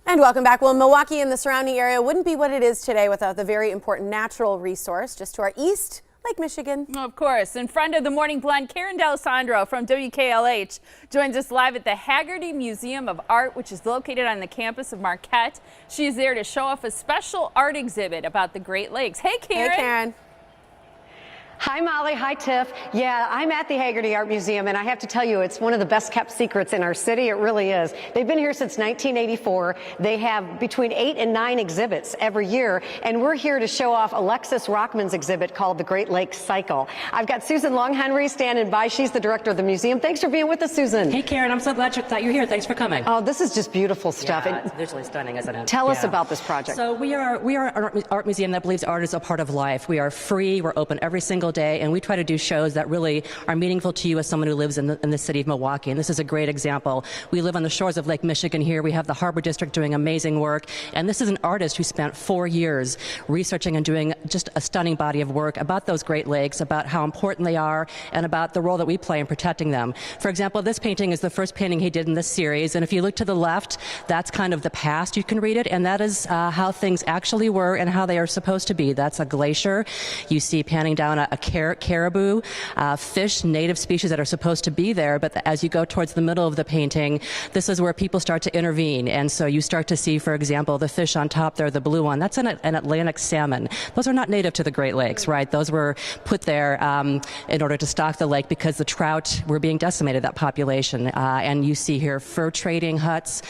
And welcome back. Well, Milwaukee and the surrounding area wouldn't be what it is today without the very important natural resource just to our east, Lake Michigan. Of course. In front of the Morning Blend, Karen D'Alessandro from WKLH joins us live at the Haggerty Museum of Art, which is located on the campus of Marquette. She's there to show off a special art exhibit about the Great Lakes. Hey, Karen. Hey, Karen. Hi, Molly. Hi, Tiff. Yeah, I'm at the Haggerty Art Museum, and I have to tell you, it's one of the best kept secrets in our city. It really is. They've been here since 1984. They have between 8 and 9 exhibits every year, and we're here to show off Alex Rockman's exhibit called The Great Lakes Cycle. I've got Susan Longhenry standing by. She's the director of the museum. Thanks for being with us, Susan. Hey, Karen. I'm so glad that you're here. Thanks for coming. Oh, this is just beautiful stuff. Yeah, it's visually stunning, isn't it? Tell us about this project. So we are an art museum that believes art is a part of life. We are free. We're open every single day, and we try to do shows that really are meaningful to you as someone who lives in the city of Milwaukee. And this is a great example. We live on the shores of Lake Michigan here. We have the Harbor District doing amazing work. And this is an artist who spent 4 years researching and doing just a stunning body of work about those Great Lakes, about how important they are, and about the role that we play in protecting them. For example, this painting is the first painting he did in this series. And if you look to the left, that's kind of the past. You can read it. And that is how things actually were and how they are supposed to be. That's a glacier. You see panning down a caribou. Fish, native species that are supposed to be there, but as you go towards the middle of the painting, this is where people start to intervene. And so you start to see, for example, the fish on top there, the blue one, that's an Atlantic salmon. Those are not native to the Great Lakes, right? Those were put there in order to stock the lake because the trout were being decimated, that population. And you see here fur trading huts,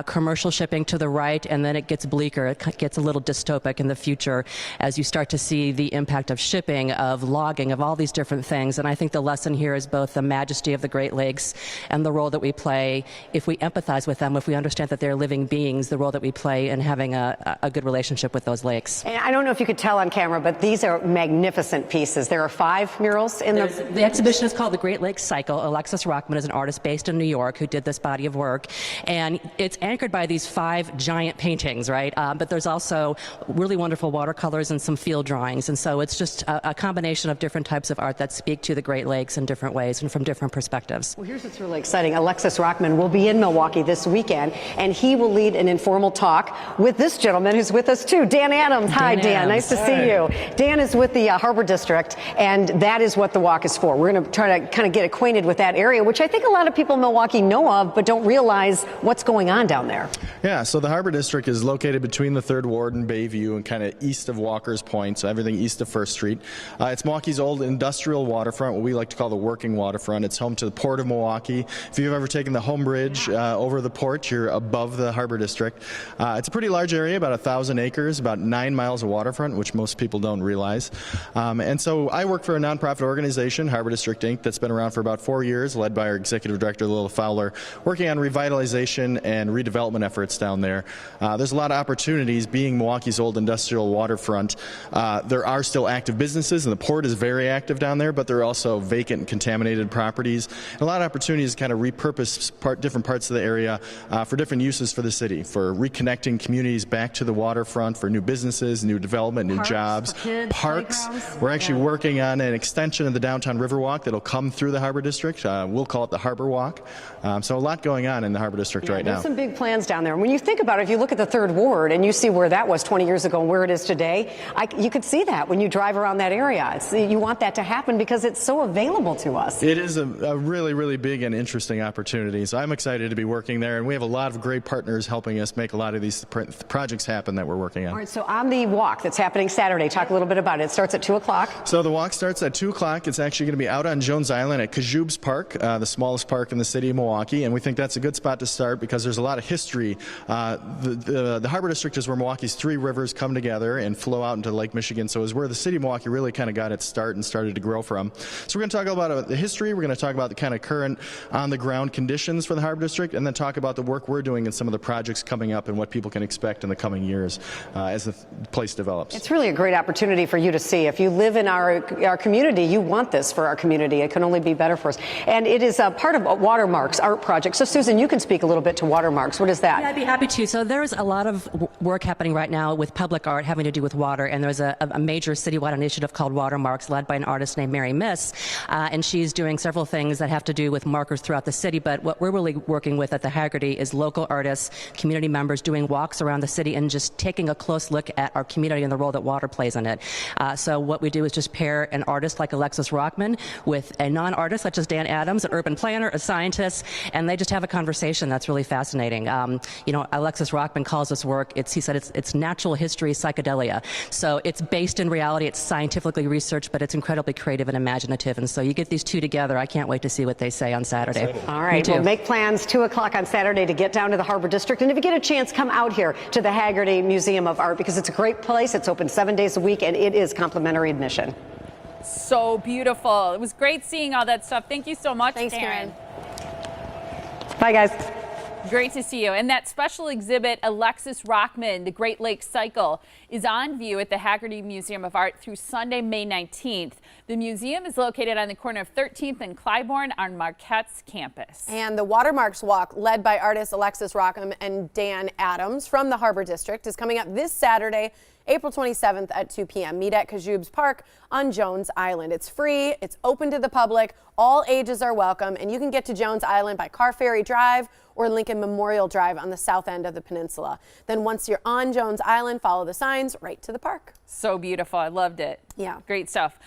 commercial shipping to the right, and then it gets bleaker. It gets a little dystopic in the future as you start to see the impact of shipping, of logging, of all these different things. And I think the lesson here is both the majesty of the Great Lakes and the role that we play if we empathize with them, if we understand that they're living beings, the role that we play in having a good relationship with those lakes. And I don't know if you could tell on camera, but these are magnificent pieces. There are 5 murals in the exhibition is called The Great Lakes Cycle. Alexis Rockman is an artist based in New York who did this body of work. And it's anchored by these 5 giant paintings, right? But there's also really wonderful watercolors and some field drawings. And so it's just a combination of different types of art that speak to the Great Lakes in different ways and from different perspectives. Well, here's what's really exciting. Alexis Rockman will be in Milwaukee this weekend, and he will lead an informal talk with this gentleman who's with us too, Dan Adams. Hi, Dan. Nice to see you. Dan is with the Harbor District, and that is what the walk is for. We're going to try to kind of get acquainted with that area, which I think a lot of people in Milwaukee know of, but don't realize what's going on down there. Yeah, so the Harbor District is located between the 3rd Ward and Bayview and kind of east of Walker's Point, so everything east of 1st Street. It's Milwaukee's old industrial waterfront, what we like to call the working waterfront. It's home to the Port of Milwaukee. If you've ever taken the home bridge over the port, you're above the Harbor District. It's a pretty large area, about 1,000 acres, about 9 miles of waterfront, which most people don't realize. And so I work for a nonprofit organization, Harbor District Inc., that's been around for about 4 years, led by our executive director, Lila Fowler, working on revitalization and redevelopment efforts down there. There's a lot of opportunities being Milwaukee's old industrial waterfront. There are still active businesses, and the port is very active down there, but there are also vacant and contaminated properties, and a lot of opportunities to kind of repurpose different parts of the area for different uses for the city, for reconnecting communities back to the waterfront, for new businesses, new development, new jobs, parks. We're actually working on an extension of the downtown Riverwalk that'll come through the Harbor District. We'll call it the Harbor Walk. So a lot going on in the Harbor District right now. There's some big plans down there. When you think about it, if you look at the 3rd Ward and you see where that was 20 years ago and where it is today, you could see that when you drive around that area. You want that to happen because it's so available to us. It is a really, really big and interesting opportunity. So I'm excited to be working there, and we have a lot of great partners helping us make a lot of these projects happen that we're working on. All right, so on the walk that's happening Saturday, talk a little bit about it. It starts at 2 o'clock. So the walk starts at 2 o'clock. It's actually going to be out on Jones Island at Kajoubes Park, the smallest park in the city of Milwaukee, and we think that's a good spot to start because there's a lot of history. The Harbor District is where Milwaukee's 3 rivers come together and flow out into Lake Michigan, so it's where the city of Milwaukee really kind of got its start and started to grow from. So we're going to talk about the history, we're going to talk about the kind of current on-the-ground conditions for the Harbor District, and then talk about the work we're doing and some of the projects coming up and what people can expect in the coming years as the place develops. It's really a great opportunity for you to see. If you live in our community, you want this for our community. It can only be better for us. And it is part of Watermarks Art Project. So Susan, you can speak a little bit to Watermarks. What is that? Yeah, I'd be happy to. So there's a lot of work happening right now with public art having to do with water, and there's a major citywide initiative called Watermarks Watermarks, led by an artist named Mary Miss, and she's doing several things that have to do with markers throughout the city. But what we're really working with at the Haggerty is local artists, community members doing walks around the city and just taking a close look at our community and the role that water plays in it. So what we do is just pair an artist like Alex Rockman with a non-artist such as Dan Adams, an urban planner, a scientist, and they just have a conversation that's really fascinating. Alexis Rockman calls this work, he said it's natural history psychedelia. So it's based in reality, it's scientifically researched, but it's incredibly creative and imaginative. And so you get these two together. I can't wait to see what they say on Saturday. All right, well, make plans 2 o'clock on Saturday to get down to the Harbor District. And if you get a chance, come out here to the Haggerty Museum of Art, because it's a great place. It's open 7 days a week, and it is complimentary admission. So beautiful. It was great seeing all that stuff. Thank you so much, Thanks, Karen. Bye, guys. Great to see you. And that special exhibit, Alexis Rockman, The Great Lakes Cycle, is on view at the Haggerty Museum of Art through Sunday, May 19th. The museum is located on the corner of 13th and Clybourne on Marquette's campus. And the Watermarks Walk, led by artists Alexis Rockman and Dan Adams from the Harbor District, is coming up this Saturday, April 27th at 2 p.m. Meet at Kajoub's Park on Jones Island. It's free, it's open to the public, all ages are welcome, and you can get to Jones Island by Car Ferry Drive or Lincoln Memorial Drive on the south end of the peninsula. Then once you're on Jones Island, follow the signs right to the park. So beautiful. I loved it. Yeah. Great stuff.